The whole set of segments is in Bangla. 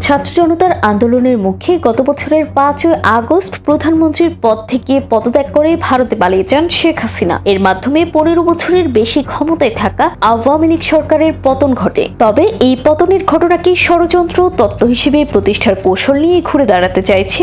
ছাত্র জনতার আন্দোলনের মুখে গত বছরের 5 আগস্ট প্রধানমন্ত্রীর পদ থেকে পদত্যাগ করে ভারতে পালিয়ে যান শেখ হাসিনা। এর মাধ্যমে 15 বছরের বেশি ক্ষমতায় থাকা আওয়ামী লীগ সরকারের পতন ঘটে। তবে এই পতনের ঘটনাকে ষড়যন্ত্র তত্ত্ব হিসেবে প্রতিষ্ঠার কৌশল নিয়ে ঘুরে দাঁড়াতে চাইছে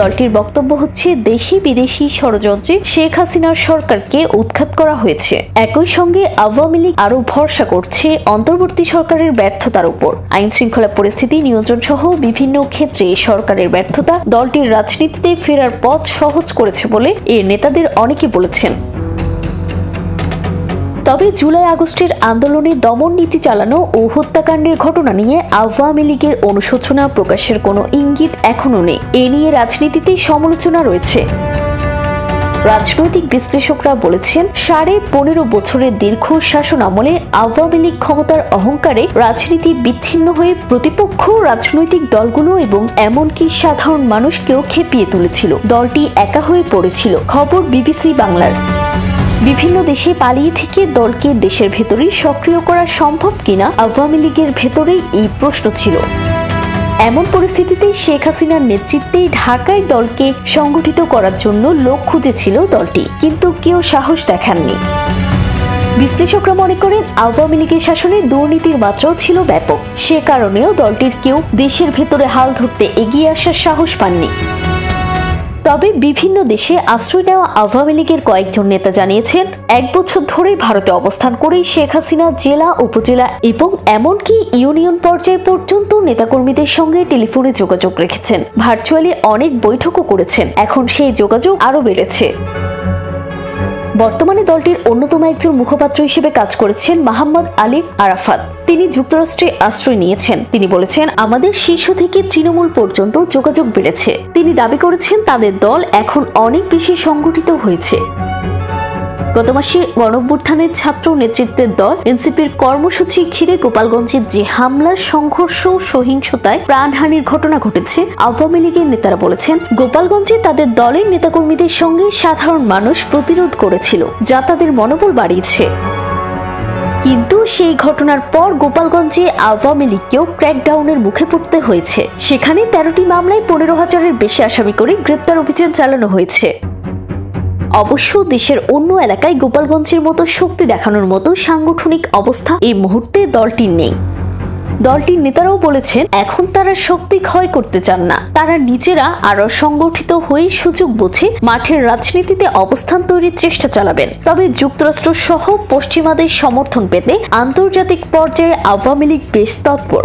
দলটির বক্তব্য হচ্ছে, দেশি বিদেশি ষড়যন্ত্রে শেখ হাসিনার সরকারকে উৎখাত করা হয়েছে। একই সঙ্গে আওয়ামী লীগ আরও ভরসা করছে অন্তর্বর্তী সরকারের ব্যর্থতার উপর। আইন শৃঙ্খলা পরিস্থিতি নিয়ন্ত্রণ সহ বিভিন্ন ক্ষেত্রে সরকারের ব্যর্থতা দলটির রাজনীতিতে ফেরার পথ সহজ করেছে বলে এর নেতাদের অনেকে বলেছেন। তবে জুলাই আগস্টের আন্দোলনে দমন নীতি চালানো ও হত্যাকাণ্ডের ঘটনা নিয়ে আওয়ামী লীগের অনুশোচনা প্রকাশের কোনো ইঙ্গিত এখনো নেই। এ নিয়ে রাজনীতিতে সমালোচনা রয়েছে। রাজনৈতিক বিশ্লেষকরা বলেছেন, 15.5 বছরের দীর্ঘ শাসন আমলে আওয়ামী লীগ ক্ষমতার অহংকারে রাজনীতি বিচ্ছিন্ন হয়ে প্রতিপক্ষ রাজনৈতিক দলগুলো এবং এমনকি সাধারণ মানুষকেও খেপিয়ে তুলেছিল। দলটি একা হয়ে পড়েছিল। খবর বিবিসি বাংলার। বিভিন্ন দেশে পালিয়ে থেকে দলকে দেশের ভেতরেই সক্রিয় করা সম্ভব কিনা আওয়ামী লীগের ভেতরেই এই প্রশ্ন ছিল। এমন পরিস্থিতিতে শেখ হাসিনার নেতৃত্বে ঢাকায় দলকে সংগঠিত করার জন্য লোক খুঁজেছিল দলটি, কিন্তু কেউ সাহস দেখাননি। বিশ্লেষকরা মনে করেন, আওয়ামী লীগের শাসনে দুর্নীতির মাত্রাও ছিল ব্যাপক। সে কারণেও দলটির কেউ দেশের ভেতরে হাল ধরতে এগিয়ে আসার সাহস পাননি। তবে বিভিন্ন দেশে আশ্রয় নেওয়া আওয়ামী লীগের কয়েকজন নেতা জানিয়েছেন, 1 বছর ধরে ভারতে অবস্থান করেই শেখ হাসিনা জেলা, উপজেলা এবং এমনকি ইউনিয়ন পর্যায় পর্যন্ত নেতাকর্মীদের সঙ্গে টেলিফোনে যোগাযোগ রেখেছেন। ভার্চুয়ালি অনেক বৈঠকও করেছেন। এখন সেই যোগাযোগ আরও বেড়েছে। বর্তমানে দলটির অন্যতম একজন মুখপাত্র হিসেবে কাজ করেছেন মোহাম্মদ আলী আরাফাত। তিনি যুক্তরাষ্ট্রে আশ্রয় নিয়েছেন। তিনি বলেছেন, আমাদের শীর্ষ থেকে তৃণমূল পর্যন্ত যোগাযোগ বেড়েছে। তিনি দাবি করেছেন, তাদের দল এখন অনেক বেশি সংগঠিত হয়েছে। গত মাসে গণঅভ্যুত্থানের ছাত্র নেতৃত্বের দল এনসিপির কর্মসূচি ঘিরে গোপালগঞ্জে যে হামলার, সংঘর্ষ, সহিংসতায় প্রাণহানির ঘটনা ঘটেছে, আওয়ামী লীগের নেতারা বলেছেন, গোপালগঞ্জে তাদের দলের নেতাকর্মীদের সঙ্গে সাধারণ মানুষ প্রতিরোধ করেছিল, যা তাদের মনোবল বাড়িয়েছে। কিন্তু সেই ঘটনার পর গোপালগঞ্জে আওয়ামী লীগকেও ক্র্যাকডাউনের মুখে পড়তে হয়েছে। সেখানে 13টি মামলায় 15,000-এর বেশি আসামি করে গ্রেপ্তার অভিযান চালানো হয়েছে। অবশ্য দেশের অন্য এলাকায় গোপালগঞ্জের মতো শক্তি দেখানোর মতো সাংগঠনিক অবস্থা এই মুহূর্তে দলটির নেই। দলটির নেতারাও বলেছেন, এখন তারা শক্তি ক্ষয় করতে চান না। তারা নিজেরা আরো সংগঠিত হয়ে সুযোগ বুঝে মাঠের রাজনীতিতে অবস্থান তৈরির চেষ্টা চালাবেন। তবে যুক্তরাষ্ট্র সহ পশ্চিমাদের সমর্থন পেতে আন্তর্জাতিক পর্যায়ে আওয়ামী লীগ বেশ তৎপর।